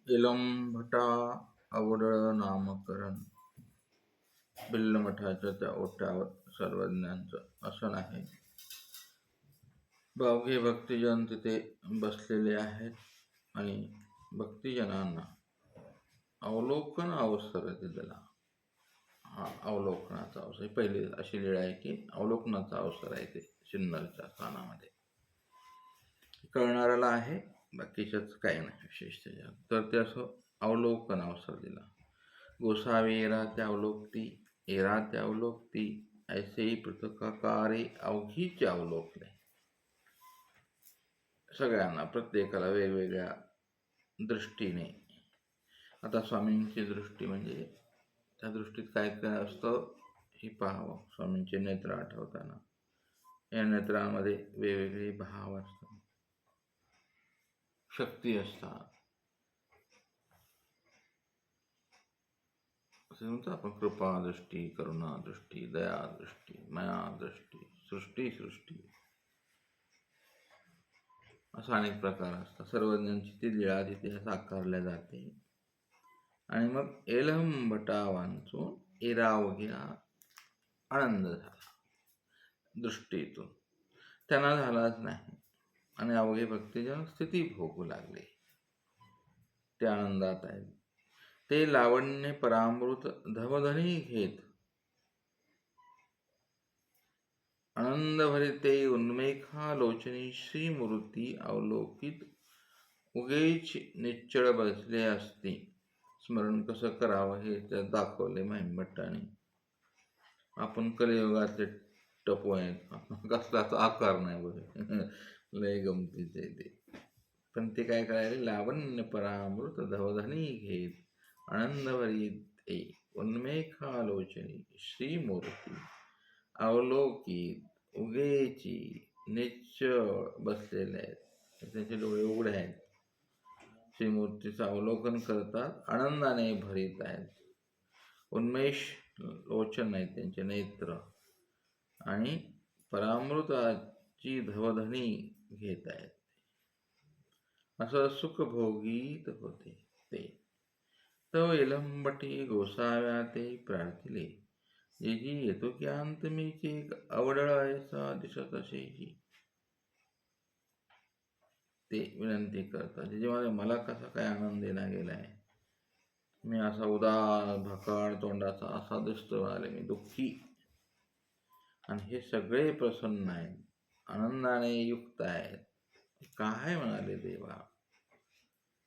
इलंभटा अवडळ नामकरण बिल्लमठाच्या त्या ओट्यावर सर्वज्ञांचं आसन आहे. अवघे भक्तिजन तिथे बसलेले आहेत आणि भक्तिजनांना अवलोकन अवसर दिलेला. हा अवलोकनाचा अवसर पहिली अशी लीळा आहे की अवलोकनाचा अवसर आहे ते सिन्नरच्या स्थानामध्ये कळणाऱ्याला आहे, बाकीच्याच काही नाही विशेष त्याच्यात. तर ते असं अवलोकन अवसर दिला. गोसावी एराते अवलोकती, एराते अवलोकती, ऐसेही पृथकाकारे अवघीचे अवलोकले. सगळ्यांना प्रत्येकाला वेगवेगळ्या दृष्टीने. आता स्वामींची दृष्टी म्हणजे त्या दृष्टीत काय काय असतं हे पाहावं. स्वामींचे नेत्र आठवताना या नेत्रांमध्ये वेगवेगळे भाव असतात, शक्ती असतात. असं म्हणतो आपण कृपादृष्टी, करुणादृष्टी, दयादृष्टी, मायादृष्टी, सृष्टी असं अनेक प्रकार असतात. सर्वज्ञांची ती लीळा तिथे साकारल्या जाते. आणि मग एलंभटा वांचून एरावघ्या आनंद झाला दृष्टीतून. त्यांना झालाच नाही आणि अवघे भक्तिजन स्थिती भोगू लागले. ते आनंदात आहेत. ते लावण्य परामृत धवधनी घेत आनंद भरिते उन्मेखालोचनी श्रीमूर्ती अवलोकित उगेच निश्चळ बसले असते. स्मरण कसं करावं हे त्यात दाखवले महिमभट्टाने. आपण कलियुगातले टपू आहेत, आपण कसलाच आकार नाही बघ. लय गमतीचे ते. पण ते काय करायले, लावण्य परामृत धवधनी घेत आनंदभरी ते उन्मेखालोचनी श्रीमूर्ती अवलोकित उगेची निश्चळ बसलेले आहेत. त्यांचे डोळे उघडे आहेत, श्रीमूर्तीचं अवलोकन करतात, आनंदाने भरीत आहेत. उन्मेष लोचन आहेत त्यांचे नेत्र आणि परामृताची धवधनी घेत आहेत. असं सुखभोगीत होते ते. तव इलंबटी गोसाव्या ते प्रार्थिले, जेजी येतो की अंत मीचे अवडळ ऐसा दिसत असेची. ते विनंती करतात, जेजेमध्ये मला कसा काय आनंद देला गेलाय. मी असा उदास भकाळ तोंडाचा असा दिसतो म्हणाले, मी दुःखी. आणि हे सगळे प्रसन्न आहेत, आनंदाने युक्त आहेत. काय म्हणाले देवा,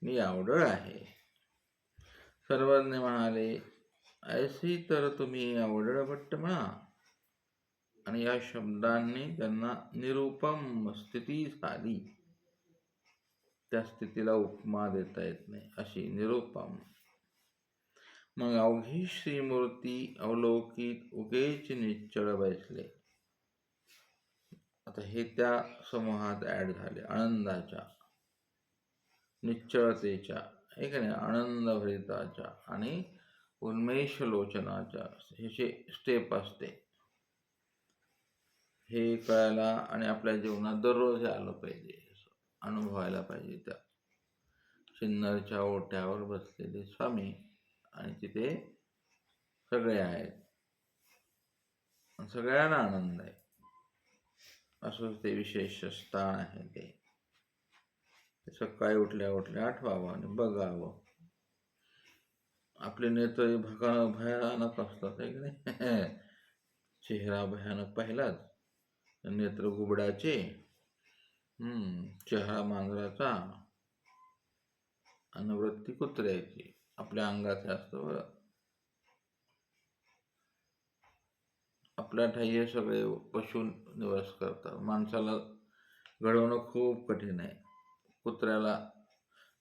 मी अवडळ आहे. सर्वज्ञ म्हणाले, ऐसी तर तुम्ही अवडळ भट्ट म्हणा. आणि या शब्दांनी त्यांना निरुपम स्थिती झाली. त्या स्थितीला उपमा देता येत नाही, अशी निरुपम. मग अवघी श्रीमूर्ती अवलोकित उगेच निश्चळ बसले. आता हे त्या समूहात ॲड झाले, आनंदाच्या, निश्चळतेच्या, एक नाही आनंदभरिताच्या आणि उन्मेष लोचनाच्या. हे जे स्टेप असते हे कळायला आणि आपल्या जीवनात दररोज आलं पाहिजे, अनुभवायला पाहिजे. त्या सिन्नरच्या ओट्यावर बसलेले स्वामी आणि तिथे सगळे आहेत, सगळ्यांना आनंद आहे. असं ते विशेष स्थान आहे. ते सकाळी उठल्या उठल्या आठवावं आणि बघावं. आपले नेत्र भयानक असतात आहे की नाही. चेहरा भयानक पाहिलाच, नेत्र गुबडाचे, चेहरा मांजराचा आणि वृत्ती कुत्र्याची. आपल्या अंगाचे असतं बरं. आपल्या ठाई हे सगळे पशु निवास करतात. माणसाला घडवणं खूप कठीण आहे. कुत्र्याला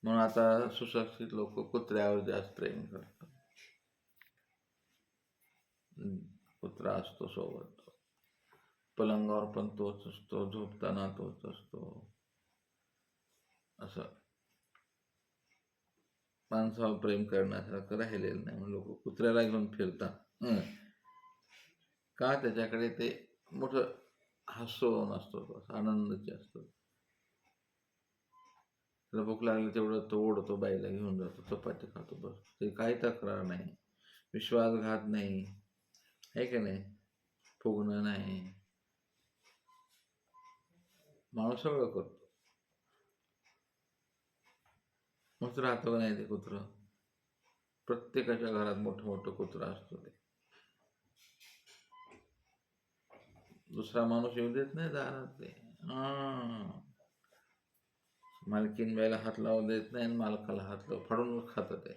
म्हणून आता सुशिक्षित लोक कुत्र्यावर जास्त प्रेम करतात. कुत्रा असतो सोबत, पलंगावर पण तोच असतो, झोपताना तोच असतो. असं माणसावर प्रेम करण्यासारखं राहिलेलं नाही म्हणून लोक कुत्र्याला घेऊन फिरतात. का, त्याच्याकडे ते मोठं हास्य नसतो, आनंदाचे असतो. त्याला भूक लागली तेवढं तो ओढतो, बाईला घेऊन जातो, चपाती खातो, बस. ते काही तक्रार नाही, विश्वासघात नाही, आहे की नाही, फुगणं नाही, माणूस सगळं करतो. मग राहतो का नाही ते कुत्रं? प्रत्येकाच्या घरात मोठं मोठं कुत्रं असतो. ते दुसरा माणूस येऊ देत नाही दारात. ते मालकीन बाईला हात लावू देत नाही, मालकाला हात लावू, फाडून खातं ते.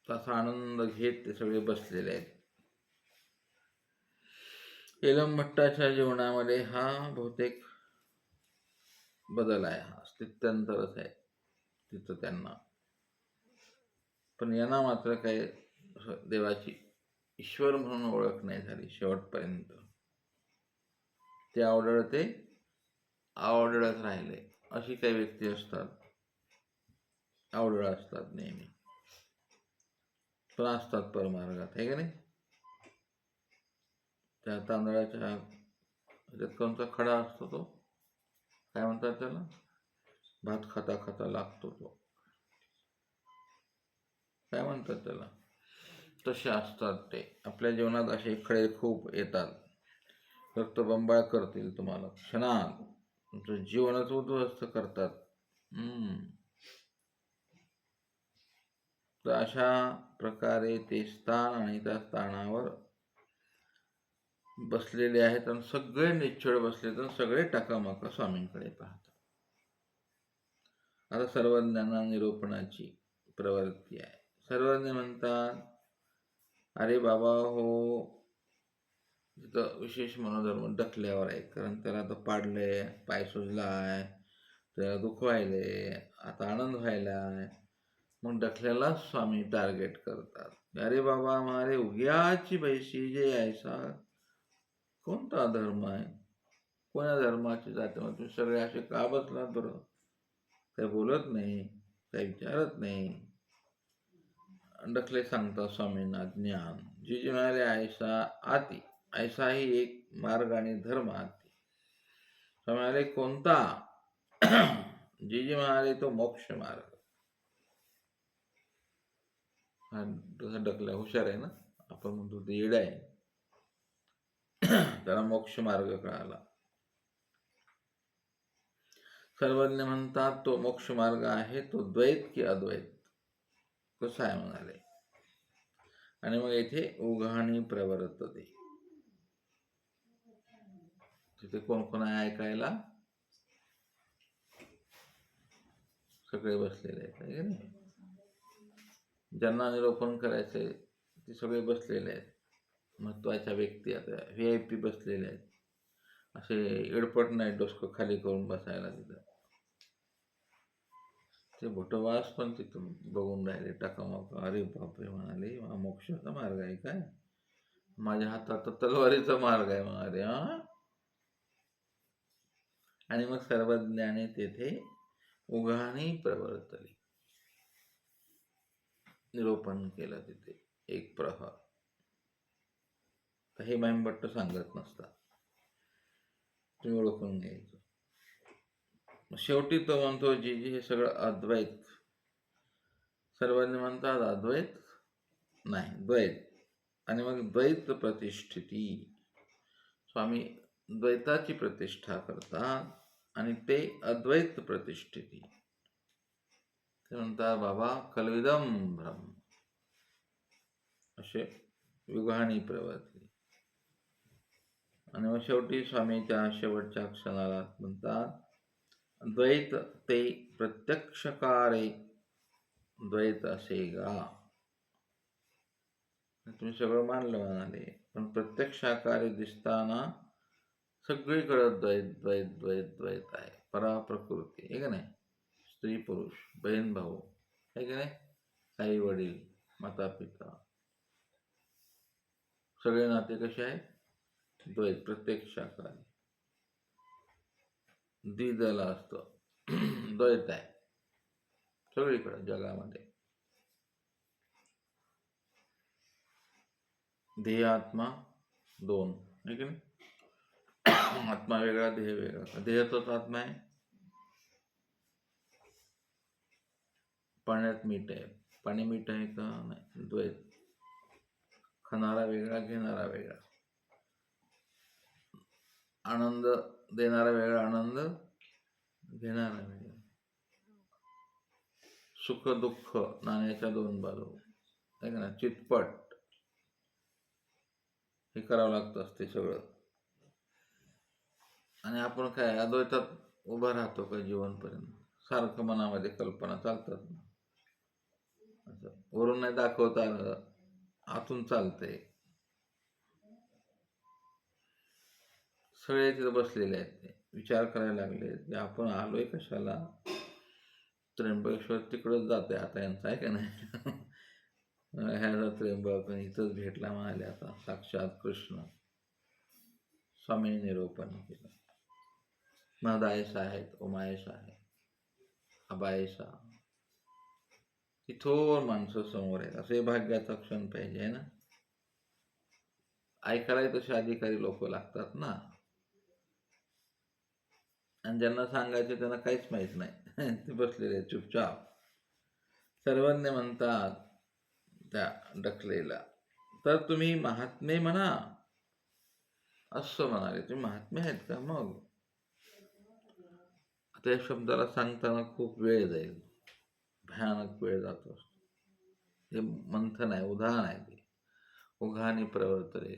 तसा आनंद घेत ते सगळे बसलेले आहेत. एलम भट्टाच्या जीवनामध्ये हा बहुतेक बदल आहे, हा स्थित्यंतरच आहे तिथं त्यांना. पण यांना मात्र काही देवाची ईश्वर म्हणून ओळख नाही झाली शेवटपर्यंत. ते आवडते आवडत राहिले. अशी काही व्यक्ती असतात, आवडळ असतात नेहमी, पण असतात परमार्गात, आहे का नाही. त्या तांदळाच्या ह्याच्यात कोणता खडा असतो, तो काय म्हणतात त्याला, भात खाता खाता लागतो तो, काय म्हणतात त्याला, तसे असतात ते. आपल्या जीवनात असे खडे खूप येतात, रक्तबंबाळ करतील तुम्हाला, क्षणात तुमचं जीवनच उद्ध्वस्त करतात. तर अशा प्रकारे ते स्थान आणि त्या स्थानावर बसलेले आहेत आणि सगळे निश्चळ बसले, तर सगळे टाकामाका स्वामींकडे पाहतात. आता सर्वज्ञांना निरूपणाची प्रवृत्ती आहे. सर्वज्ञ म्हणतात, अरे बाबा हो, तिथं विशेष मनोधर्म डकल्यावर आहे, कारण त्याला आता पाडले, पाय सुजला आहे, त्याला दुःख व्हायले, आता आनंद व्हायलाय, मग डकल्याला स्वामी टार्गेट करतात. अरे बाबा हमारे उग्याची बैशी जे ऐसा कोणता धर्म आहे, कोणा धर्माची जाते, मग तुम्ही सगळे असे का बसलात बरं, काही बोलत नाही, काही विचारत नाही. डकले सांगतात स्वामींना ज्ञान, जी जी म्हणाले ऐसा आती, ऐसा ही एक मार्ग आणि धर्म आती. स्वामी म्हणाले कोणता, जी जी म्हणाले तो मोक्ष मार्ग. हा डकला हुशार आहे ना, आपण म्हणतो ते येडा आहे, त्याला मोक्ष मार्ग कळाला. सर्वज्ञ म्हणतात तो मोक्ष मार्ग आहे तो द्वैत की अद्वैत, कसा आहे म्हणाले. आणि मग येथे उघाणी प्रवर्तते, तिथे कोण कोण आहे ऐकायला, सगळे बसलेले आहेत. ज्यांना निरूपण करायचंय ते सगळे बसलेले आहेत. महत्वाच्या व्यक्ती आता VIP बसलेले आहेत, असे एडपट नाही डोसकं खाली करून बसायला तिथं. ते भोटवास पण तिथून बघून राहिले टाकामाका. अरे बापरे म्हणाले, हा मोक्षाचा मार्ग आहे काय, माझ्या हातात तलवारीचा मार्ग आहे म्हणाले. आणि मग सर्वज्ञाने तेथे उघाणी प्रवर्तली, निरूपण केलं तिथे एक प्रहर. हे महिमभट्ट सांगत नसतात, तुम्ही ओळखून घ्यायचं. शेवटी तो म्हणतो जी जी हे सगळं अद्वैत. सर्वज्ञ म्हणतात अद्वैत नाही, द्वैत. आणि मग द्वैत प्रतिष्ठिती, स्वामी द्वैताची प्रतिष्ठा करतात आणि ते अद्वैत प्रतिष्ठिती. ते म्हणतात बाबा कलविदम भ्रम, असे युगानी प्रवर्तली. आणि मग शेवटी स्वामीच्या शेवटच्या क्षणाला म्हणतात द्वैत ते प्रत्यक्षकारे द्वैत असेगा. तुम्ही सगळं मानलं म्हणाले, पण प्रत्यक्षाकारे दिसताना सगळीकडे द्वैत द्वैत द्वैत द्वैत आहे. पराप्रकृती आहे का नाही, स्त्री पुरुष, बहीण भाऊ आहे का नाही, आई वडील, माता पिता, सगळे नाते कसे आहेत, द्वैत प्रत्यक्षाकारे. द्विदला असतं, द्वैत आहे सगळीकडे जगामध्ये. ध्येयात्मा दोन, आहे की नाही. आत्मा वेगळा, देह वेगळा. देह तोच आत्मा आहे. पाण्यात मीठ आहे. पाणी मीठ आहे का? नाही. द्वैत. खाणारा वेगळा, घेणारा वेगळा. आनंद देणारा वेगळा, आनंद घेणारा वेगळा. सुख दुःख नाण्याच्या दोन बाजू आहे का ना. चितपट हे करावं लागतं असते सगळं. आणि आपण काय अद्वैतात उभा राहतो का जीवनपर्यंत? सारखं मनामध्ये कल्पना चालतात ना. असं वरून नाही दाखवता आलं, आतून चालतंय. सगळे तिथे बसलेले आहेत. ते विचार करायला लागले की आपण आलोय कशाला. त्र्यंबकेश्वर तिकडंच जाते आता यांचं, आहे का नाही. ह्याचा त्र्यंबक इथंच भेटला म्हणाले. आता साक्षात कृष्ण स्वामी निरूपण केलं. महदायसा आहेत, उमायसा आहे, अबायसा. तिथोर माणसं समोर आहेत. असे भाग्याचा क्षण पाहिजे, आहे ना. ऐकायला तसे अधिकारी लोक लागतात ना. आणि ज्यांना सांगायचे त्यांना काहीच माहित नाही. ते बसलेले चुपचाप. सर्वज्ञ म्हणतात त्या डकलेला, तर तुम्ही महात्मे म्हणा. असं म्हणाले, तुम्ही महात्मे आहेत का? मग त्या शब्दाला सांगताना खूप वेळ जाईल, भयानक वेळ जातो. हे मंथन आहे, उदाहरण आहे ते. उघाने प्रवर्तले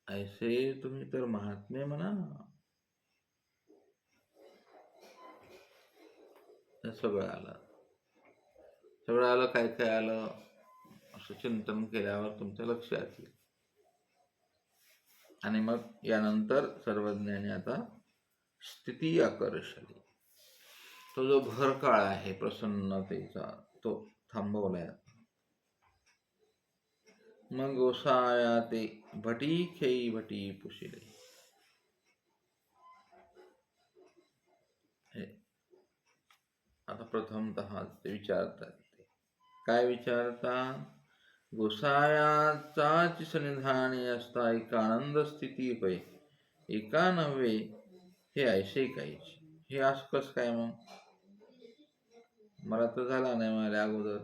ऐसे तुम्ही तर महात्मे म्हणा. हे सगळं आलं. काय काय आलं असं चिंतन केल्यावर तुमच्या लक्षात येईल. आणि मग यानंतर सर्वज्ञाने आता स्थिती आकर्षली. तो जो भरकाळ आहे प्रसन्नतेचा तो थांबवलाय. मग गोसाया ते भटी खेई भटी पुशिले. आता प्रथमतः ते विचारतात. काय विचारतात? गोसायाचाच सन्निधानी असता एक आनंद स्थिती होय, एका नव्हे हे ऐसे काहीच. हे असं कसं काय? मग मला तर झाला नाही मला अगोदर.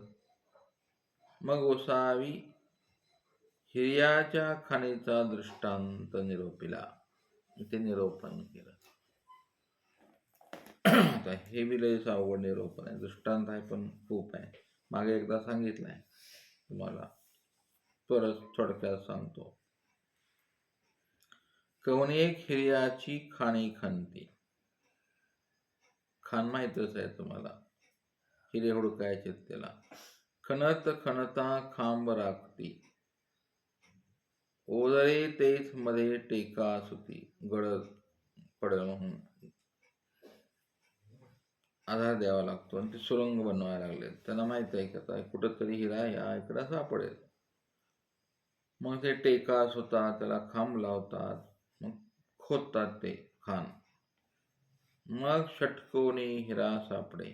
मग गोसावी हिर्याच्या खाणीचा दृष्टांत निरोपिला. ते निरोपण केलं. आता हे बी लयच अवघड निरोपण आहे. दृष्टांत आहे पण खूप आहे. मागे एकदा सांगितलंय तुम्हाला, परत थोडक्यात सांगतो. कवनेक हिर्याची खाणी खणती. खाण माहीतच आहे तुम्हाला, हिरे हुडकायचे त्याला. खणत खणता खांब राखती, ओझरे तेच मध्ये टेका सुती. गडद पडेल म्हणून आधार द्यावा लागतो. आणि ते सुरंग बनवायला लागले. त्यांना माहित आहे की कुठंतरी हिरा या इकडं सापडेल. मग ते टेका होतात, त्याला खांब लावतात, मग खोदतात ते खाण. मग षटकोनी हिरा सापडे.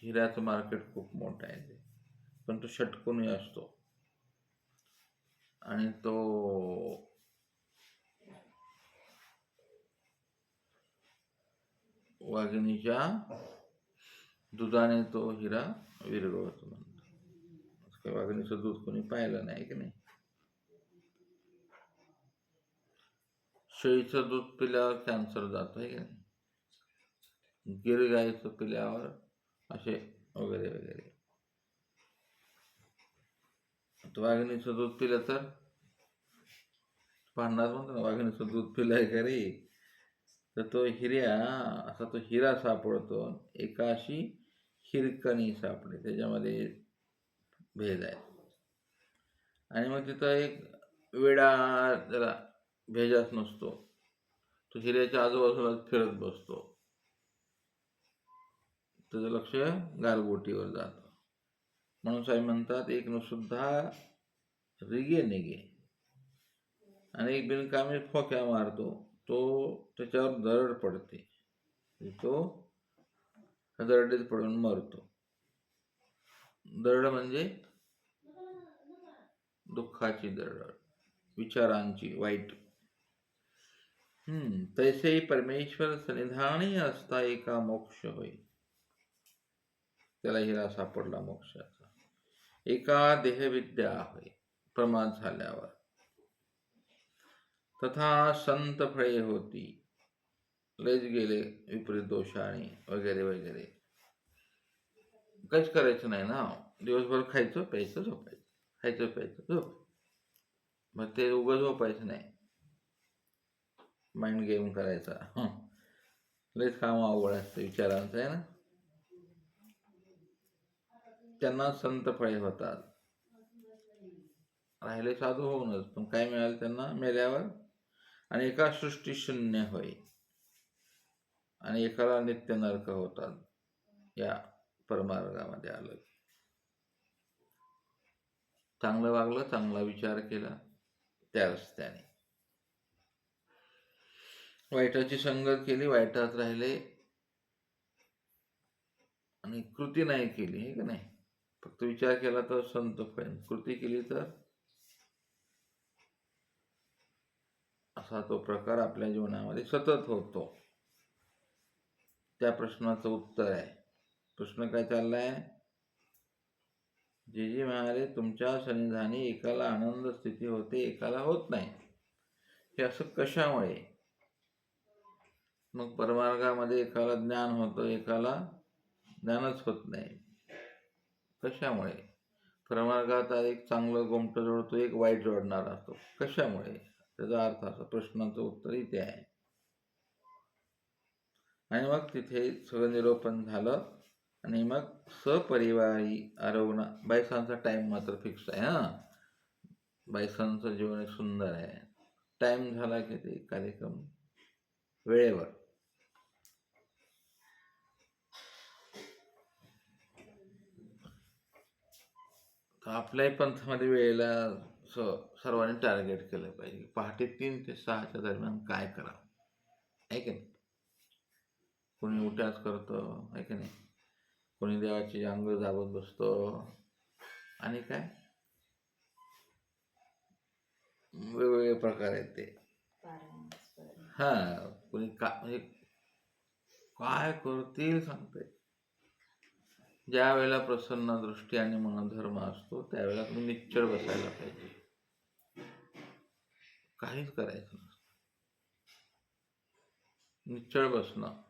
हिऱ्याचं मार्केट खूप मोठं आहे ते, पण तो षटकोनी असतो. आणि तो वाघिणीच्या दुधाने तो हिरा विरघळतो म्हणतो. वाघिणीचं दूध कोणी पाहिलं नाही की नाही. शेळीचं दूध पिल्यावर कॅन्सर जातो, आहे की नाही. गिर गाईचं पिल्यावर असे वगैरे वगैरे. वाघिणीचं दूध पिलं तर पाहणार म्हणतो ना, वाघिणीचं दूध पिलंय का रे. तर तो असा तो हिरा सापडतो. एका अशी हिरकणी सापडे, त्याच्यामध्ये भेद आहे. आणि मग तिथं एक वेडा त्याला भेजाच नसतो, तो हिऱ्याच्या आजूबाजूला फिरत बसतो. त्याचं लक्ष गारगोटीवर जातं. म्हणून साहेब म्हणतात, एक न सुद्धा रिगे निगे. आणि एक बिनकामी फोक्या मारतो, तो त्याच्यावर दरड पडते, तो दरडीत पडून मरतो. दरड म्हणजे दुःखाची दरड, विचारांची वाईट. तैसे परमेश्वर सन्निधानी असता एका मोक्ष होय. त्याला हिरा सापडला मोक्षाचा. एका देहविद्या होय प्रमाद झाल्यावर. तथा संत फळे होती, लयच गेले विपरीत दोषाने वगैरे वगैरे. काहीच करायचं नाही ना, दिवसभर खायचं प्यायचं झोपायचं, खायचं प्यायचं झोप. मग ते उगाच झोपायचं नाही, माइंड गेम करायचा. लयच काम अवघड असतं विचारांचं आहे ना. त्यांना संत फळे होतात, राहिले साधू होऊनच, पण काय मिळालं त्यांना मेल्यावर. आणि एका सृष्टी शून्य होय, आणि एकाला नित्य नरक होतात. या परमार्गामध्ये आलं, चांगलं वागलं, चांगला विचार केला त्या रस्त्याने. वाईटाची संगत केली, वाईटात राहिले आणि कृती नाही केली, हे का नाही. फक्त विचार केला तर संत फळ, कृती केली तर असा तो प्रकार आपल्या जीवनामध्ये सतत होतो. त्या प्रश्नाचं उत्तर आहे. प्रश्न काय चाललाय? जे म्हणाले तुमच्या सन्निधानी एकाला आनंद स्थिती होते, एकाला होत नाही. हे असं कशामुळे? मग परमार्गामध्ये एकाला ज्ञान होतं, एकाला ज्ञानच होत नाही. कशामुळे? परमार्गात एक चांगलं गोमटं जोडतो, एक वाईट जोडणार असतो. कशामुळे? त्याचा अर्थ असा. प्रश्नाचं उत्तर इथे आहे. आणि मग तिथे सगळं निरोपण झालं. आणि मग सपरिवारी आरोग्य. बायसांचा टाइम मात्र फिक्स आहे. बायसांचं जीवन सुंदर आहे. टाइम झाला की ते कार्यक्रम वेळेवर. आपल्याही पंथामध्ये वेळेला सर्वांनी टार्गेट केलं पाहिजे. पहाटे 3 ते 6च्या दरम्यान काय करावं, आहे की नाही. कोणी उठाच करतं, आहे की नाही. कोणी देवाची अंग दाबत बसतो, आणि काय वेगवेगळे प्रकार आहेत ते. कोणी म्हणजे काय करतील सांगते. ज्या वेळेला प्रसन्न दृष्टी आणि मनधर्म असतो त्यावेळेला तुम्ही निश्चळ बसायला पाहिजे. काहीच करायचं नसतं. निश्चळ बसणं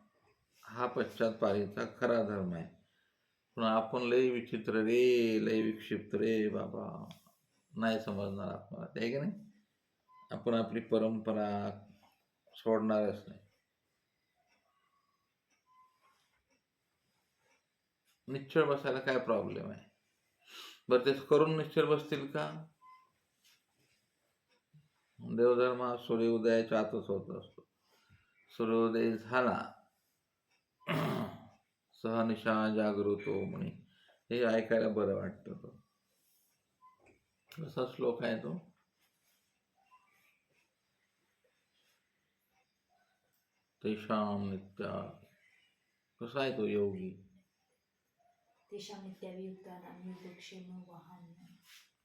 हा पश्चात पालीचा खरा धर्म आहे. पण आपण लय विचित्र रे, लय विक्षिप्त रे बाबा, नाही समजणार आपल्याला, ते की नाही. आपण आपली परंपरा सोडणारच नाही. निश्चळ बसायला काय प्रॉब्लेम आहे? बरं, तेच करून निश्चळ बसतील का? देवधर्म हा सूर्योदयाच्या आतच होत असतो. सूर्योदय झाला सहनिशा जागृतो म्हणे, हे ऐकायला बरं वाटतं. कसा श्लोक आहे तो? तेषाम नित्या. कसा आहे तो? योगी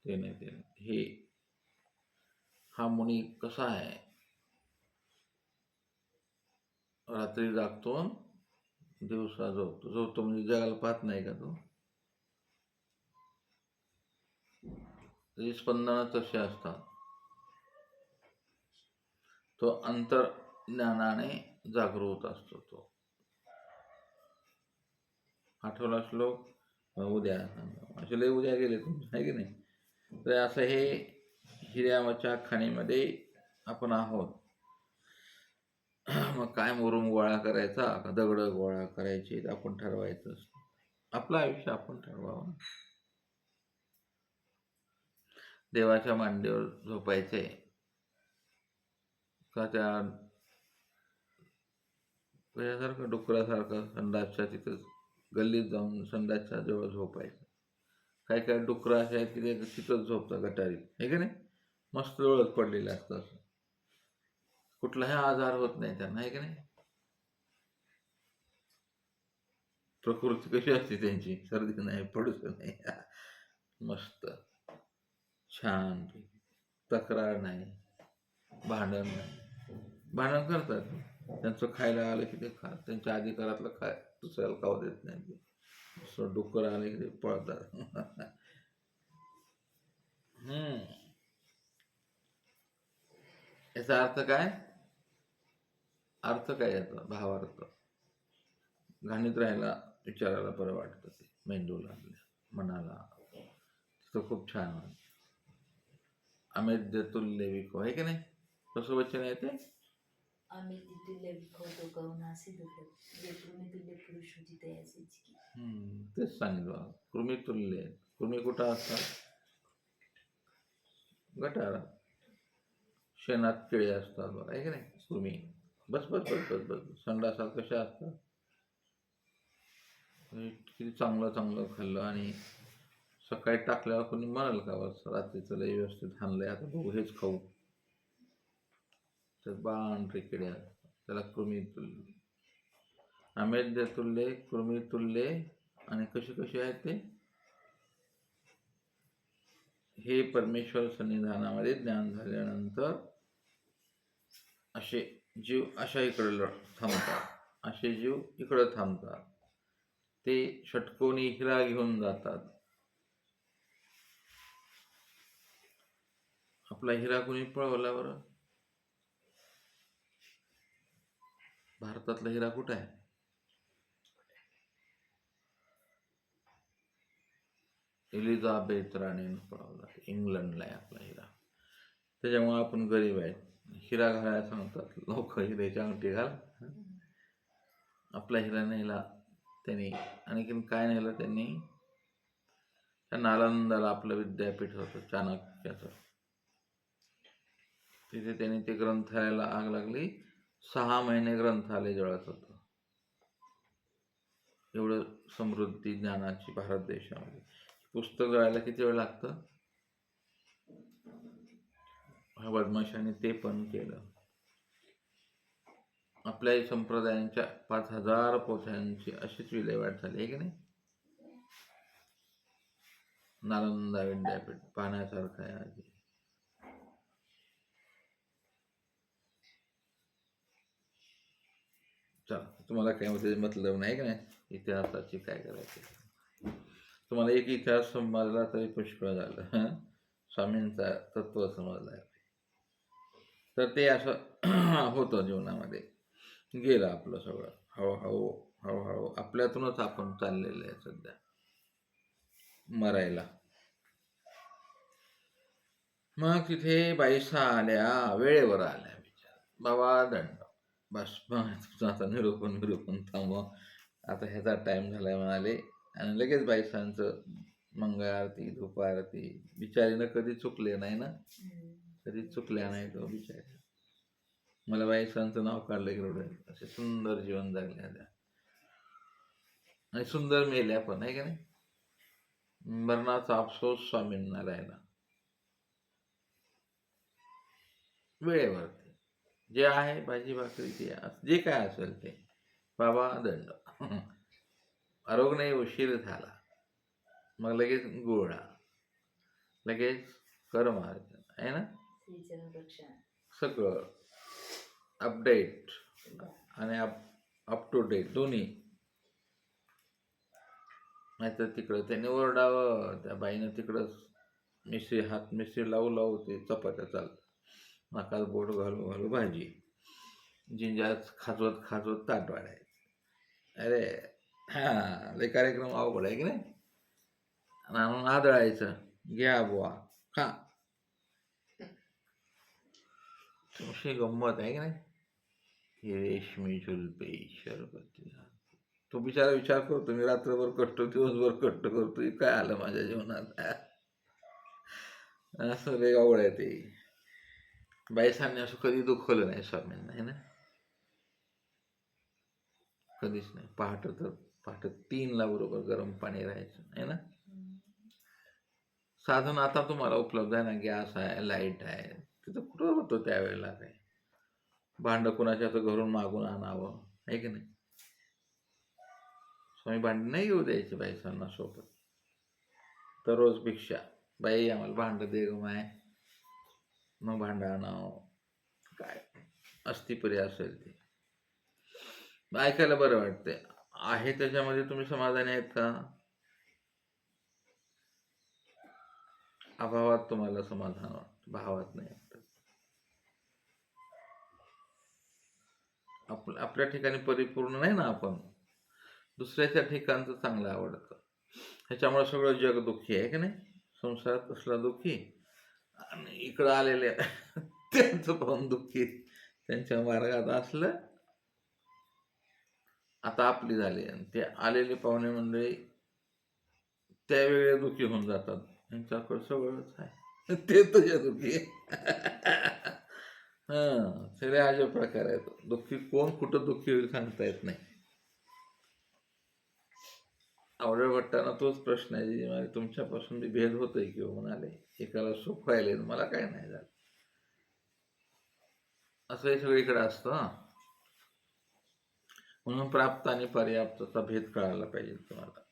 ते नाही. हे हा मुनी कसा आहे? रात्री जागतो, दिवसा झोपतो म्हणजे जगाला पाहत नाही का तो? त्याची स्पंदनं तशी असतात. तो अंतर्ज्ञानाने जागृत असतो. तो आठवला श्लोक? उद्या असे लय उद्या गेले तुमचे, आहे की नाही. तर असं हे हिऱ्याच्या खाणीमध्ये आपण आहोत. मग काय मुरुम गोळा करायचा का दगड गोळा करायचे आपण ठरवायचं. आपलं आयुष्य आपण ठरवावं. देवाच्या मांडीवर झोपायचे का त्या त्याच्यासारखं डुकरासारखं संडासच्या तिथं गल्लीत जाऊन संडासच्या जवळ झोपायचं. काही काही डुकरं असे आहेत की ते तिथंच झोपतात गटारीत, आहे की नाही. मस्त लोळत पडलेलं असतं, कुठलाही आजार होत नाही त्यांना, आहे की नाही. प्रकृती कशी असते त्यांची? सर्दी नाही, पडूस नाही, मस्त छान, तक्रार नाही, भांडण नाही. भांडण करतात. त्यांचं खायला आलं की ते खात, त्यांच्या अधिकारातलं दुसऱ्याला खाऊ देत नाही ते. दुसरं डुक्कर आलं की ते पळतात. याचा अर्थ काय? अर्थ काय याचा भावार्थ? घाणीत राहायला विचारायला बरं वाटतं, ते मेंदूला आपल्या मनाला तिथं खूप छान वाटतं. अमेद्य तुल्य विको, आहे की नाही? कसं वचन आहे ते? तेच सांगितलं, कृमीतुल्य. कृमी कुठं असतात? गटारात. शेणात किडे असतात बघा, आहे की नाही? कृमी. बस बस बस बस बस. संडासात कशा असतात? किती चांगलं चांगलं खाल्लं आणि सकाळी टाकल्यावर कोणी म्हणाल का बस रात्रीचं लय व्यवस्थित हाणलंय, आता बघू हेच खाऊ? तर बांधरे किडे असतात, त्याला कृमीतुल्य. अमेद्य तुल्य, कृमीतुल्य. आणि कसे कसे आहेत ते? हे परमेश्वर सन्निधानामध्ये ज्ञान झाल्यानंतर असे जीव अशा इकडे थांबतात, असे जीव इकडं थांबतात. ते षटकोनी हिरा घेऊन जातात. आपला हिरा कोणी पळवला बरं? भारतातला हिरा कुठं आहे? एलिझाबेथ राणीनं पळवला. इंग्लंडला आहे आपला हिरा. त्याच्यामुळे आपण गरीब आहेत. हिरा घालायला सांगतात लोक, हिऱ्याची अंगठी घाल. आपला हिरा नेला त्यांनी. आणखीन काय नेलं त्यांनी? त्या नालंदाला आपलं विद्यापीठ होतं चाणक्याचं, तिथे त्यांनी ते ग्रंथालयाला आग लागली. 6 महिने ग्रंथालय जळत होतं. एवढं समृद्धी ज्ञानाची भारत देशामध्ये. पुस्तक जळायला किती वेळ लागतं? बदमाशाने ते पण केलं. आपल्याही संप्रदायांच्या 5,000 पोथ्यांची अशीच विल्हेवाट झाली, आहे की नाही? नालंदा विद्यापीठ पाहण्यासारखं आहे आधी. चला, तुम्हाला काय मतलब नाही का नाही इतिहासाची काय करायची? तुम्हाला एक इतिहास समजला तरी पुष्कळ झालं. स्वामींचा तत्व समजला तर ते असं होतं जीवनामध्ये. गेलं आपलं सगळं हळूहळू हळूहळू. आपल्यातूनच आपण चाललेलं आहे सध्या मरायला. मग तिथे बाईसा आल्या, वेळेवर आल्या. विचार बाबा दंड, बस मग तुझं आता निरूपण थांबव, आता ह्याचा टाइम झालाय म्हणाले. आणि लगेच बाईसांचं मंगळ आरती, धूप आरती. बिचारीनं कधी चुकले नाही ना, कधी चुकल्या नाही तो बिचारी. मला बाईसांचं नाव काढलं की रडू. असे सुंदर जीवन जगल्या त्या आणि सुंदर मेल्या पण, आहे का नाही? मरणाचा अफसोस स्वामींना राहिला. वेळेवरती जे आहे भाजी भाकरी, ते जे काय असेल ते बाबा दंड. आरोग्य उशीर झाला, मग लगेच गोळा, लगेच करमार्जन, आहे ना? सगळं अपडेट आणि अप टू डेट दोन्ही. नाहीतर तिकडं त्यांनी ओरडावं, त्या बाईनं तिकडं मिसरी लावू ते चपात्या चालत, नाकात बोट घालू घालू भाजी, जिंजात खाजवत ताट वाढायचं. अरे हां, लय कार्यक्रम अवघड आहे की नाही? आणून आदळायचं, घ्या बुवा खा. अशी गंमत आहे की नाही? ही रेशमी झुलपे शरबती. तो बिचारा विचार करतो, मी रात्रभर कष्ट दिवसभर कष्ट करतोय, काय आलं माझ्या जीवनात? असं लय अवघड आहे ते. बाईसांनी असं कधी दुखवलं नाही स्वामींना, आहे ना? कधीच नाही. पहाटे 3ला बरोबर गरम पाणी राहायचं, आहे ना? साधन आता तुम्हाला उपलब्ध आहे ना, गॅस आहे, लाईट आहे. तिथं कुठं होतं त्यावेळेला काय? भांडं कुणाच्या घरून मागून आणावं, आहे की नाही? स्वामी भांडं नाही येऊ द्यायचे बाईसांना सोबत. तर रोज भिक्षा, बाई आम्हाला भांडं दे ग माय, मग भांडं आणावं. काय अस्थिपरी असेल ती ऐकायला बरं वाटते. आहे त्याच्यामध्ये तुम्ही समाधानी आहेत का? अभावात तुम्हाला समाधान वाटतं, भावात नाही वाटत. आपल्या ठिकाणी परिपूर्ण नाही ना आपण, दुसऱ्याच्या ठिकाणचं चांगलं आवडतं. ह्याच्यामुळे सगळं जग दुःखी आहे की नाही. संसारात असला दुःखी आणि इकडं आलेले त्यांचं पाहून दुःखी. त्यांच्या मार्गात असलं आता आपली झाली आणि ते आलेले पाहुणे मंडळी त्यावेळेला दुःखी होऊन जातात. त्यांच्याकडे सगळंच आहे ते तुझ्या दुःखी. हा, सगळे अशा प्रकार आहेत. दुःखी कोण कुठं दुःखी होईल सांगता येत नाही. आवडे भट्टांना तोच प्रश्न आहे की म्हणजे तुमच्यापासून बी भेद होतोय किंवा म्हणाले एकाला सुख व्हायले मला काय नाही झालं. असंही सगळीकडे असतं. म्हणून प्राप्त आणि पर्याप्तचा भेद कळायला पाहिजे तुम्हाला.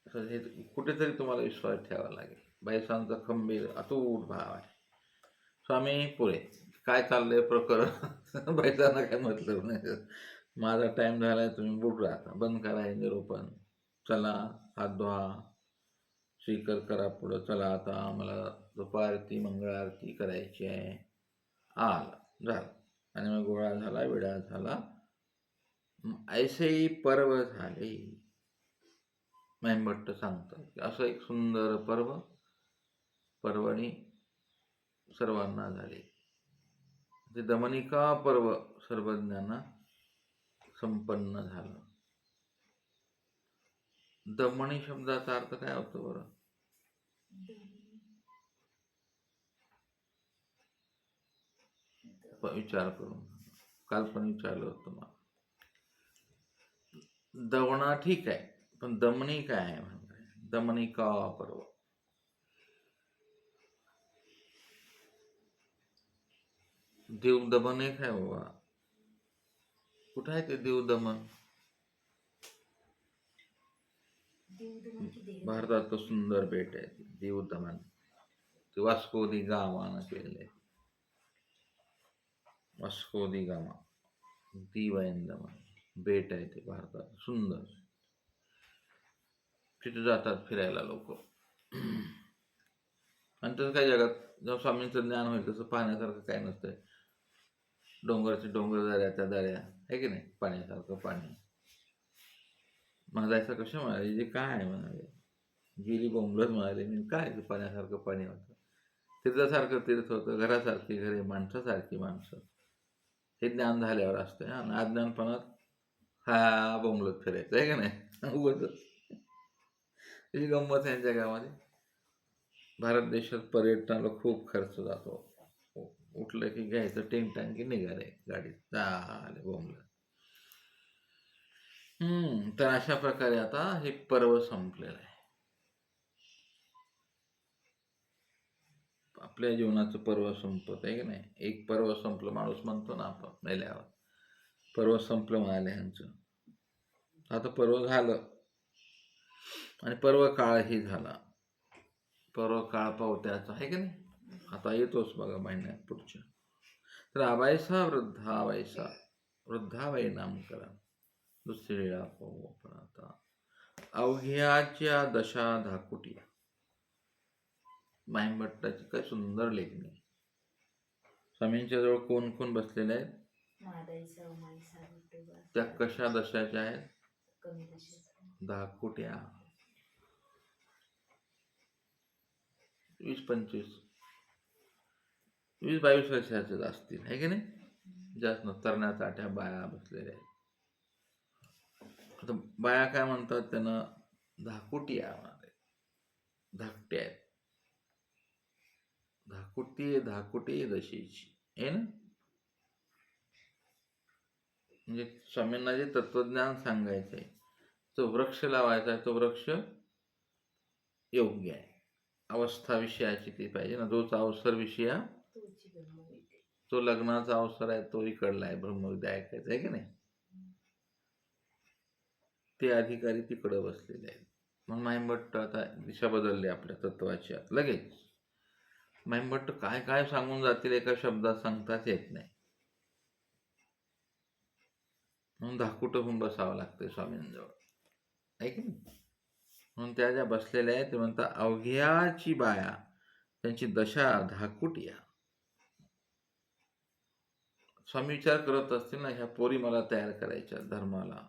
हे कुठेतरी तुम्हाला विश्वास ठेवावा लागेल. बैसांचा खंबीर अतूट भाव आहे. स्वामी पुरे काय चाललंय प्रकरण बैसांना काय मतलब नाही. माझा टाइम झालाय, तुम्ही बुट राहता, बंद करा हे निरूपण. चला हात धुवा, श्रीकर करा पुढं. चला आता आम्हाला दुपारती मंगळ आरती करायची आहे. आला झालं आणि मग गोळा झाला, विडा झाला. ऐसेही पर्व झाले. मैंभट्ट सांगतात की असं एक सुंदर पर्वणी सर्वांना झाले. ते दमनिका पर्व सर्वज्ञांना संपन्न झालं. दमनी शब्दाचा अर्थ काय होतो बरं? विचार करून, काल पण विचारलं होतं मला. दवणा ठीक आहे, पण दमनी काय आहे म्हणजे? दमनिका पर्व. देव दमन एक आहे बाबा. कुठं आहे ते देव दमन? भारतात सुंदर बेट आहे देव दमन. ते वास्को दी गामानं केलेलं आहे. वास्को दी गामा दीवाइन दमन बेट आहे ते भारतात सुंदर. तिथे जातात फिरायला लोक. आणि तसं काही जगात जेव्हा स्वामींचं ज्ञान होईल तसं पाहण्यासारखं काय नसतंय. डोंगरचे डोंगर, दऱ्या त्या दऱ्या आहे की नाही, पाण्यासारखं पाणी. महाराज कशा म्हणाले, जे काय आहे म्हणाले, गेली बोंबलत म्हणाले मी, काय ते पाण्यासारखं पाणी होतं, तीर्थासारखं तीर्थ होतं, घरासारखी घरे, माणसासारखी माणसं. हे ज्ञान झाल्यावर असतं. आणि अज्ञानपणात हा बोंबलत फिरायचं आहे का नाही. उगतच ही गंमत आहे जगामध्ये. भारत देशात पर्यटनाला खूप खर्च जातो. उठलं की घ्यायचं टेंग टांग निघाले गाडीत, झाले बोंबलं. तर अशा प्रकारे आता हे पर्व संपलेलं आहे. आपल्या जीवनाचं पर्व संपत आहे की नाही. एक पर्व संपलं, माणूस म्हणतो ना आपण मेल्यावर, पर्व संपलं म्हणाले ह्यांचं. आता पर्व झालं आणि पर्व काळही झाला. पर्व काळ पावत्याचा आहे की नाही. आता येतोच बघा महिन्यात पुढच्या. तर आबायसा वृद्धावायसा, वृद्धावय नामकरण दुसरीला पाहू आपण आता. अवघ्याच्या दशा धाकुटी. मैंभट्टाची काय सुंदर लेखणी. स्वामींच्या जवळ कोण कोण बसलेले आहेत? त्या कशा दशाच्या आहेत? धाकुट्या. 20-25 20-22 वर्षाचे असतील आहे की नाही. जास्त न तरण्या ताट्या बाया बसलेल्या आहेत. आता बाया काय म्हणतात त्यांना? धाकुटिया म्हणाले, धाकट्या आहेत. धाकुटी दशीची आहे ना. म्हणजे स्वामींना जे तत्वज्ञान सांगायचं आहे, तो वृक्ष लावायचा आहे, तो वृक्ष योग्य आहे. अवस्था विषयाची ती पाहिजे ना. जोचा अवसर विषया तो लग्नाचा अवसर आहे, तो इकडला आहे, ब्रह्मविद्या ऐकायचं आहे की नाही. ते अधिकारी तिकडे बसलेले आहेत. म्हणून माहीमभट्ट आता दिशा बदलली आपल्या तत्वाची लगेच. माहीमभट्ट काय काय सांगून जातील एका शब्दात सांगताच येत नाही, म्हणून धाकुटं होऊन बसावं लागतं स्वामींजवळ, आहे की नाही. म्हणून त्या ज्या बसलेल्या आहेत ते म्हणतात अवघ्याची बाया त्यांची दशा धाकुटिया. स्वामी विचार करत असतील ना, ह्या पोरी मला तयार करायच्या धर्माला.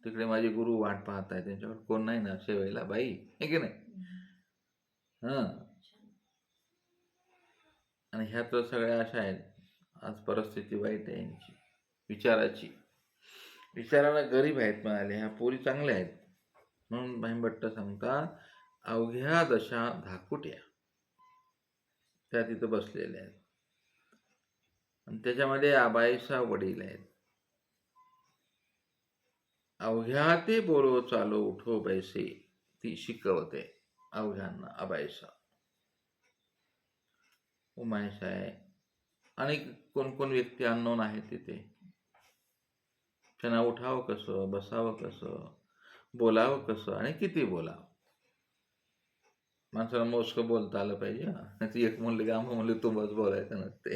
तिकडे माझे गुरु वाट पाहत आहे, त्यांच्याकडे कोण नाही ना सेवेला बाई, आहे की नाही. आणि ह्या तर सगळ्या अशा आहेत. आज परिस्थिती वाईट आहे यांची विचाराची. विचाराला गरीब आहेत म्हणाले, ह्या पोरी चांगल्या आहेत. म्हणून भाईभट्ट सांगतात अवघ्या दशा धाकुट्या त्या तिथं बसलेल्या आहेत. आणि त्याच्यामध्ये आबाईचा वडील आहेत. अवघ्या ते बोलो चालो उठो बैसे, ती शिकवते अवघ्यांना आबाईसा. उमायश आहे आणि कोण कोण व्यक्ती अननोन आहे तिथे. त्यांना उठावं कसं, बसावं कसं, बोलावं कसं आणि किती बोलावं. माणसाला मोजकं बोलता आलं पाहिजे. ती एक म्हणले की आम्हा म्हणले तू बस बोलायचं नसते.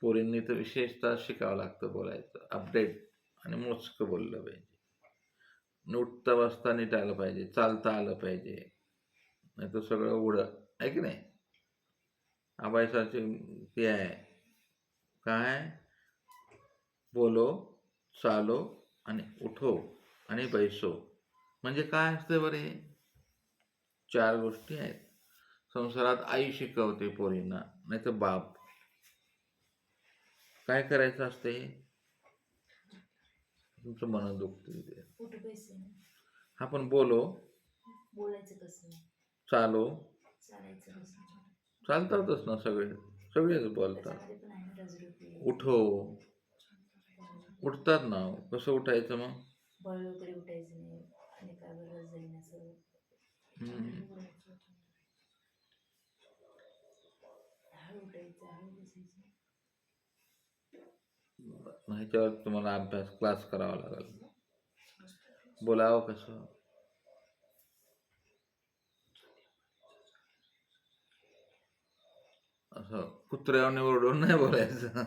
पोरींनी तर विशेषतः शिकावं लागतं बोलायचं, अपडेट आणि मोजकं बोललं पाहिजे. उठता बसता नीट आलं पाहिजे, चालता आलं पाहिजे, नाही तर सगळं उडं, आहे की नाही. आबाईसाची ती आहे काय, बोलो चालो आणि उठो आणि बैसो. म्हणजे काय असते बरे, 4 गोष्टी आहेत. संसारात आई शिकवते पोरींना, नाही तर बाप. काय करायचं असते, तुमचं मन दुखते. हा पण बोलो, बोलायचं कसं, चालो, चालायचं कसं, चालतातच ना सगळेच बोलतात. उठो, उठतात ना. कसं उठायचं मग, बळ वगैरे उठायचं नाही आणि काय बरं जाईन असं. हळू उठायचं, हळू बसायचं. ह्याच्यावर तुम्हाला अभ्यास क्लास करावा लागेल. बोलावं कसं, असं कुत्र्याने ओरडून नाही बोलायचं.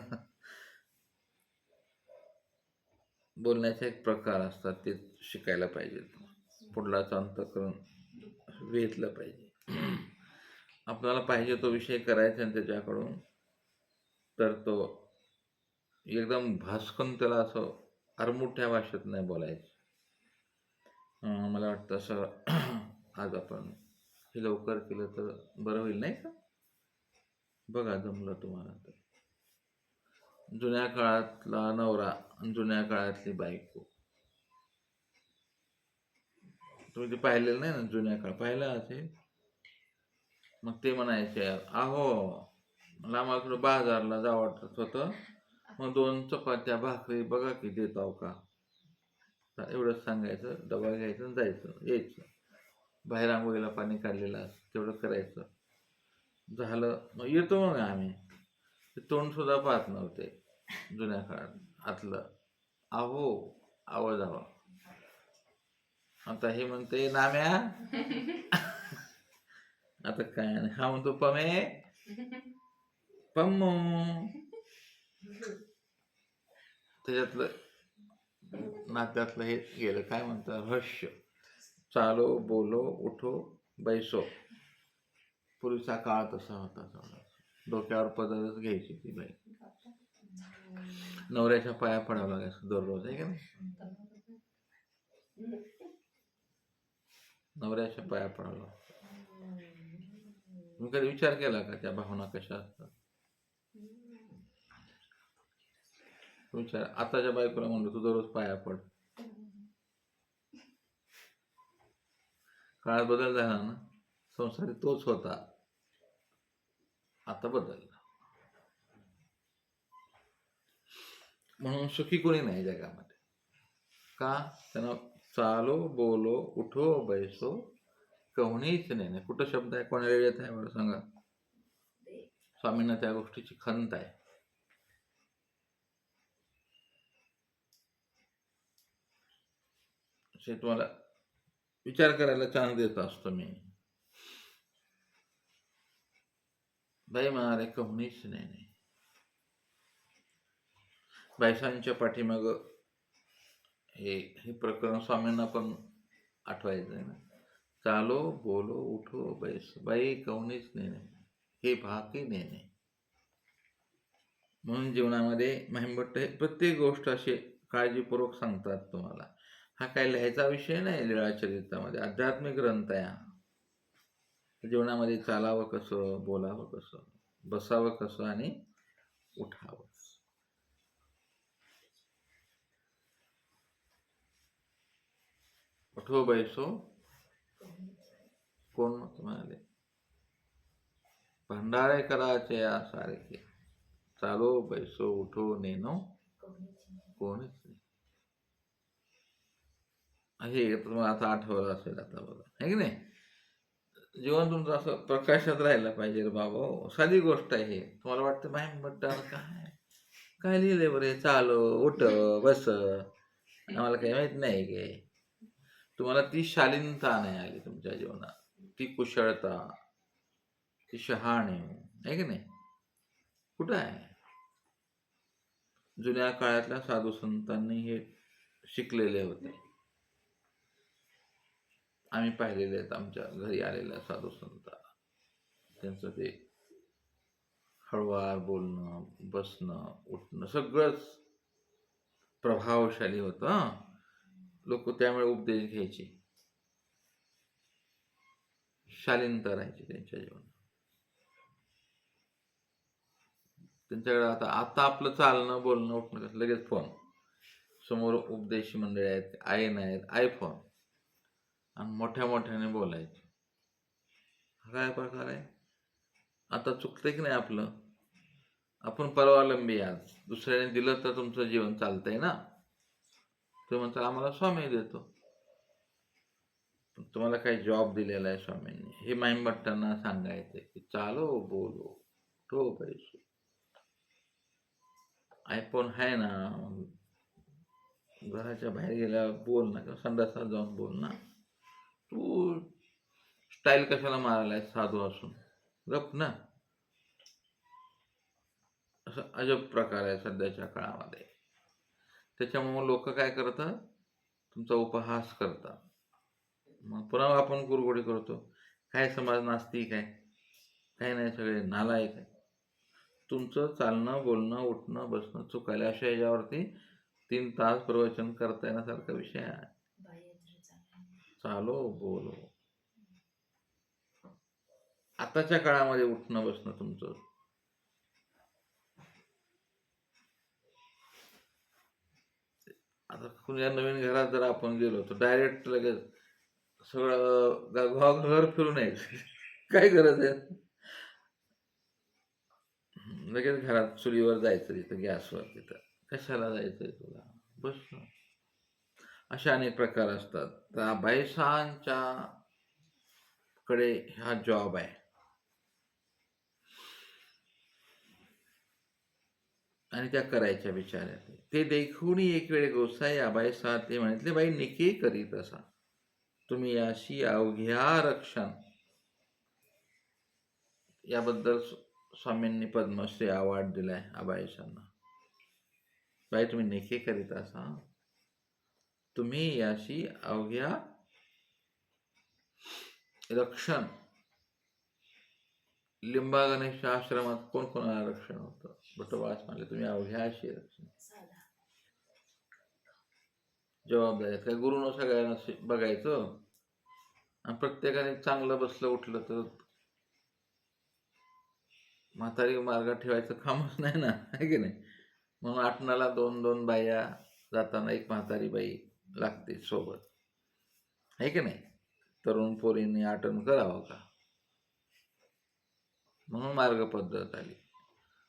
बोलण्याचे एक प्रकार असतात, ते शिकायला पाहिजेत. पुढलाच अंतःकरण वेधलं पाहिजे. आपल्याला पाहिजे तो विषय करायचा आणि त्याच्याकडून तर तो एकदम भास्कन त्याला असं अरमुठ्या भाषेत नाही बोलायचं. मला वाटतं असं आज आपण हे लवकर केलं तर बरं होईल, नाही का. बघा जमलं तुम्हाला तर. जुन्या काळातला नवरा आणि जुन्या काळातली बायको, तुम्ही ते पाहिलेलं नाही ना, जुन्या काळ पाहिलं असेल. मग ते म्हणायचे आहो मला थोडं बाजारला जावं वाटत होतं, मग 2 चपात्या भाकरी बघा की देताव का. एवढंच सांगायचं, डबा घ्यायचं आणि जायचं, यायचं. बाहेर आंघोळीला पाणी काढलेलं असं तेवढं करायचं, झालं. मग येतो मग आम्ही. ते तोंड सुद्धा पाहत नव्हते जुन्या काळात आतलं. आहो आवाज हवा. आता हे म्हणते नाम्या, आता काय. हा म्हणतो पमे पम्मू. त्याच्यातलं नात्यातलं हे गेलं. काय म्हणतात, रहस्य. चालो बोलो उठो बैसो. पूर्वीचा काळ तसा होता. डोक्यावर पदरच घ्यायची ती बाई. नवऱ्याच्या पाया पडावं लागायचं दररोज, आहे का नाही. नवऱ्याच्या पाया पडावं. मी कधी विचार केला का त्या भावना कशा असतात. विचार, आताच्या बायकोला म्हणलं तू दररोज पाया पड. काळात बदल झाला ना, संसारी तोच होता, आता बदलला. म्हणून सुखी कोणी नाही जगामध्ये. का, त्यांना चालो बोलो उठो बैसो कोणीच नाही. कुठं शब्द आहे, कोणाला येत आहे बरं सांगा. स्वामींना त्या गोष्टीची खंत आहे. असे तुम्हाला विचार करायला चान्स देत असतो मी. बाई म्हणाले कमुनीच नाही. बायसांच्या पाठीमाग हे हे प्रकरण स्वामींना पण आठवायचं आहे ना. चालो बोलो उठो बैसो बाई कमुनीच नाही, हे भाकी नेणे. म्हणून जीवनामध्ये महिमभट्ट हे प्रत्येक गोष्ट अशी काळजीपूर्वक सांगतात तुम्हाला. हा काही लिहायचा विषय नाही. लीळाचरित्रामध्ये आध्यात्मिक ग्रंथ आहे हा. जीवनामध्ये चालावं कसं, बोलावं कसं, बसावं कसं आणि उठावं. उठो बैसो कोण म्हणाले, भंडारे कराचे या सारखे, चालो बैसो उठो नेनो कोणीच नाही. हे तुम्हाला आता आठवलं असेल आता बघा, आहे की नाही. जीवन तुमचं असं प्रकाशात राहायला पाहिजे रे बाबा. साधी गोष्ट आहे. तुम्हाला वाटतं महिमभट्टानं काय काय लिहिलंय बरे, चालो उठ बस, आम्हाला काही माहित नाही गे. तुम्हाला ती शालीनता नाही आली तुमच्या जीवनात, ती कुशळता, ती शहाणे, आहे की नाही. कुठं आहे. जुन्या काळातल्या साधू संतांनी हे शिकलेले होते. आम्ही पाहिलेले आहेत आमच्या घरी आलेल्या साधू संत. त्यांचं ते हळुवार बोलणं, बसणं, उठणं सगळंच प्रभावशाली होतं. लोक त्यामुळे उपदेश घ्यायचे. शालीनता राहायची त्यांच्या जीवनात. त्यांच्याकडे आता आता आपलं चालणं बोलणं उठणं कसं, लगेच फोन समोर, उपदेशी मंडळी आहेत, आई नाहीत, आयफोन, आणि मोठ्या मोठ्याने बोलायचं. हा काय प्रकार आहे. आता चुकतंय की नाही आपलं. आपण परवालंबी आज दुसऱ्याने दिलं तर तुमचं जीवन चालतंय ना. ते म्हणतात आम्हाला स्वामी देतो. तुम्हाला काही जॉब दिलेला आहे स्वामींनी, हे महिमभट्टांना सांगायचं की चालो बोलो तो पैसो. आयफोन आहे ना, घराच्या बाहेर गेल्यावर बोल ना, किंवा संडासात जाऊन बोल ना. तू स्टाईल कशाला मारायला साधू असून, गप ना. असं अजब प्रकार आहे सध्याच्या काळामध्ये. त्याच्यामुळे लोक काय करतात, तुमचा उपहास करतात. मग पुन्हा आपण कुरघोडी करतो, काय समाज नास्तिक आहे, काही नाही, सगळे नालायक आहे. तुमचं चालणं बोलणं उठणं बसणं चुकायला, अशा ह्याच्यावरती 3 तास प्रवचन करता येण्यासारखा विषय आहे. चालो बोलो. आताच्या काळामध्ये उठणं बसणं तुमचं, आता कुण्या नवीन घरात जर आपण गेलो तर डायरेक्ट लगेच सगळं घर फिरून यायचं. काय गरज आहे. लगेच घरात चुलीवर जायचं, तिथं गॅसवर, तिथं कशाला जायचंय तुला, बस. असे अनेक प्रकार असतात. तर बायसांच्या कडे हा जॉब आहे. आणि त्या करायच्या बिचाऱ्या. ते देखून एक वेळ गोसाई आबायसा ते म्हटले, बाई निके करीत असा तुम्ही याशी अवघ्या रक्षण. याबद्दल स्वामींनी पद्मश्री अवॉर्ड दिलाय आबायसांना. बाई तुम्ही नेके करीत असा, तुम्ही याशी अवघ्या रक्षण. लिंबा गणेश आश्रमात कोण कोणाला रक्षण होतं, बटोबास म्हणले तुम्ही अवघ्या अशी रक्षण. जबाबदारी काय गुरुनं सगळ्यांना बघायचं, आणि प्रत्येकाने चांगलं बसलं उठलं तर म्हातारी मार्गात ठेवायचं कामच नाही ना, आहे की नाही. म्हणून आटणाला 2-2 बाया जाताना एक म्हातारी बाई लागते सोबत, आहे की नाही. तरुण पोरींनी आटण करावं का, म्हणून मार्ग पद्धत आली.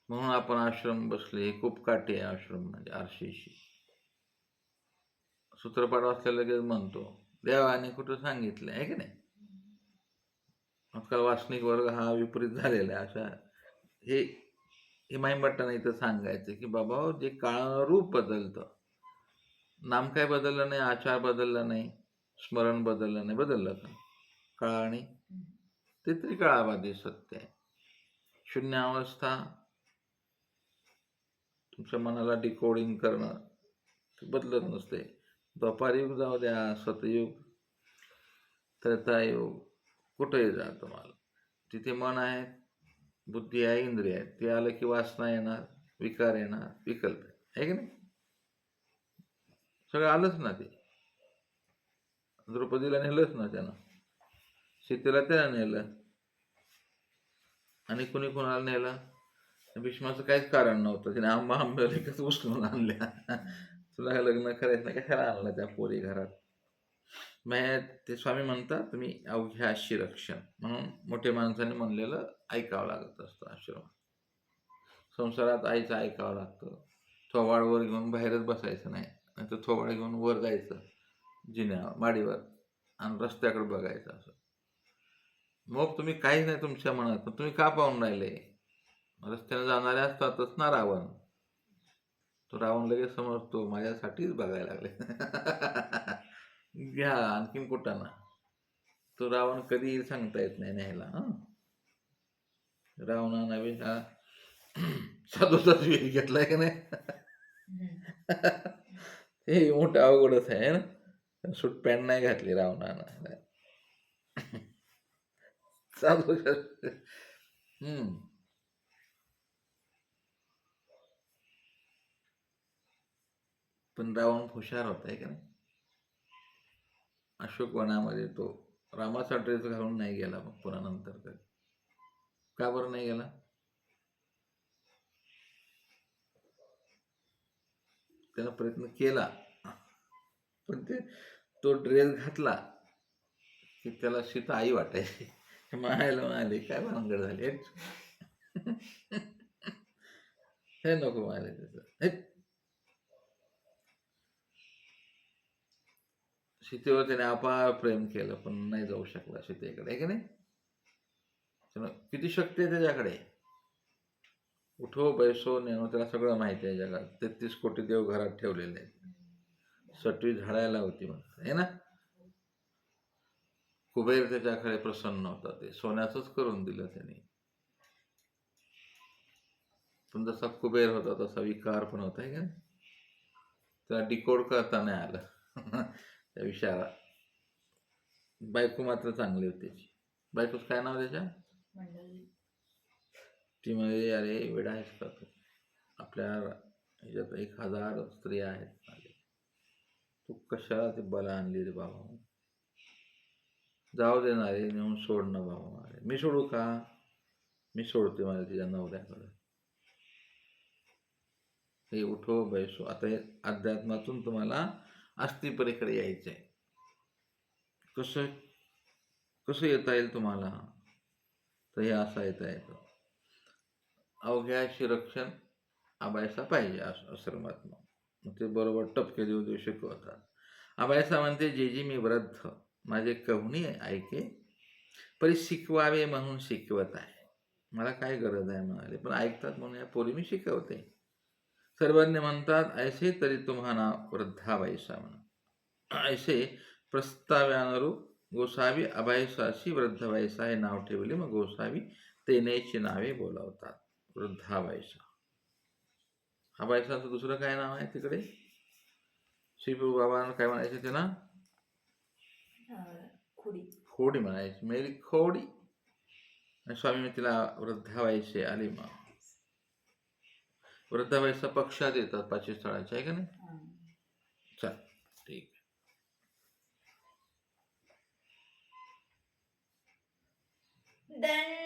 म्हणून आपण आश्रम बसले. खूप काठी आहे आश्रम म्हणजे आरशीशी. सूत्रपाठ वाचल्या लगेच म्हणतो देवाने कुठं सांगितलं, आहे की नाही. आजकाल वासनिक वर्ग हा विपरीत झालेला आहे. अशा हे महिमभट्टांना इथं सांगायचं की बाबा, जे काळानं रूप बदलतं, नाम काय बदललं नाही, आचार बदलला नाही, स्मरण बदललं नाही, बदललं का? काळाने ते त्रिकाळाबाधी सत्य आहे. शून्यावस्था तुमच्या मनाला डिकोडिंग करणं ते बदलत नसते. द्वापारयुग जाऊ द्या, सतयुग, त्रेतायुग, कुठेही जा तुम्हाला, तिथे मन आहे, बुद्धी आहे, इंद्रिय आहे. ते आलं की वासना येणार, विकार येणार, विकल्प आहे की नाही? सगळं आलंच ना ते. द्रौपदीला नेलंच ना त्यानं, सीतेला त्याला नेलं, आणि कुणी कुणाला नेलं? भीष्माचं काहीच कारण नव्हतं, तिने आंबा आंब्याला उचलून आणल्या. तुला लग्न करायचं नाही, कशाला आणलं त्या पोरी घरात? मग ते स्वामी म्हणतात, तुम्ही अवघ्या अशी रक्षण म्हणून मोठे माणसाने म्हणलेलं ऐकावं लागत असतं आश्रमात. संसारात आईचं ऐकावं लागतं. थोबाडवर घेऊन बाहेरच बसायचं नाही, तर थोबाड घेऊन वर जायचं जिन्यावर, माडीवर, आणि रस्त्याकडे बघायचं. असं मग तुम्ही काहीच नाही तुमच्या मनात, पण तुम्ही का पाहून राहिले? रस्त्याने जाणारे असतातच ना रावण. तो रावण लगेच समजतो माझ्यासाठीच बघायला लागले. घ्या आणखीन कुठं ना. तो रावण कधी सांगता येत नाही न्यायला. रावणा नवी हा साधूचाच वेळ घेतलाय का नाही? हे मोठं अवघडच आहे ना. सूट पॅन्ट नाही घातली रावणानं, साधू. पण रावण हुशार होता आहे का नाही? अशोकवनामध्ये तो रामाचा ड्रेस घालून नाही गेला, मग पुन्हा नंतर कधी. का बरं नाही गेला? त्यानं प्रयत्न केला, पण तो ड्रेस घातला की त्याला सीता आई वाटायची. मायाला म्हणाले काय भानगड झाली, हे नको म्हणाले त्याचं. सीतेवर त्याने अपार प्रेम केलं, पण नाही जाऊ शकला सीतेकडे, आहे की नाही? किती शक्ती आहे त्याच्याकडे. उठो बैसो नेनो, त्याला सगळं माहिती आहे जगात. 33 कोटी देव घरात ठेवलेले आहेत. सटवी झाडायला होती म्हणतात, आहे ना? कुबेर त्याच्याकडे प्रसन्न होता, ते सोन्याचंच करून दिलं त्याने. पण जसा कुबेर होता तसा विकार पण होता, आहे का? त्याला डिकोड करता नाही आलं. त्या विचारा. बायको मात्र चांगली होती त्याची. बायकोच काय नाव त्याच्या? ती म्हणजे अरे वेडा आहेस का तू? आपल्या ह्याच्यात 1000 स्त्रिया आहेत, तू कशाला ते बला आणली रे बाबा? जाऊ देणारे नेऊन सोडणं बाबा. मी सोडू का? मी सोडते मला तिच्या नवऱ्याकडे. हे उठो बैसो. आता हे अध्यात्मातून तुम्हाला अस्थिपरेकडे यायचं आहे. कसं कसं येता येईल तुम्हाला? तर हे असं येता येतं. अवघ्या शिरक्षण आबायसा पाहिजे आश्रमात. मग ते बरोबर टपके देऊ देऊ शिकवतात. आबायसा म्हणते, जे जी मी वृद्ध माझे कहुनी ऐके, परी शिकवावे म्हणून शिकवत आहे. मला काय गरज आहे म्हणाले, पण ऐकतात म्हणून या पोरी मी शिकवते. सर्वज्ञ म्हणतात, ऐसे तरी तुम्हाला वृद्धाबाईसा म्हणून. ऐसे प्रस्ताव्यानुरूप गोसावी अभयसाशी वृद्धबाईसा हे नाव ठेवले. मग गोसावी तेनेची नावे बोलावतात. वृद्धाबाईसा. अभयसाचं दुसरं काय नाव आहे तिकडे? श्रीप्रभू बाबांना काय म्हणायचे त्याला? खोडी म्हणायची, मेरी खोडी. आणि स्वामी तिला वृद्धाबाईशी आली. मग वृद्धाबाईचा पक्षात येतात 5 स्थळाचे, आहे का नाही? चल ठीक. दंड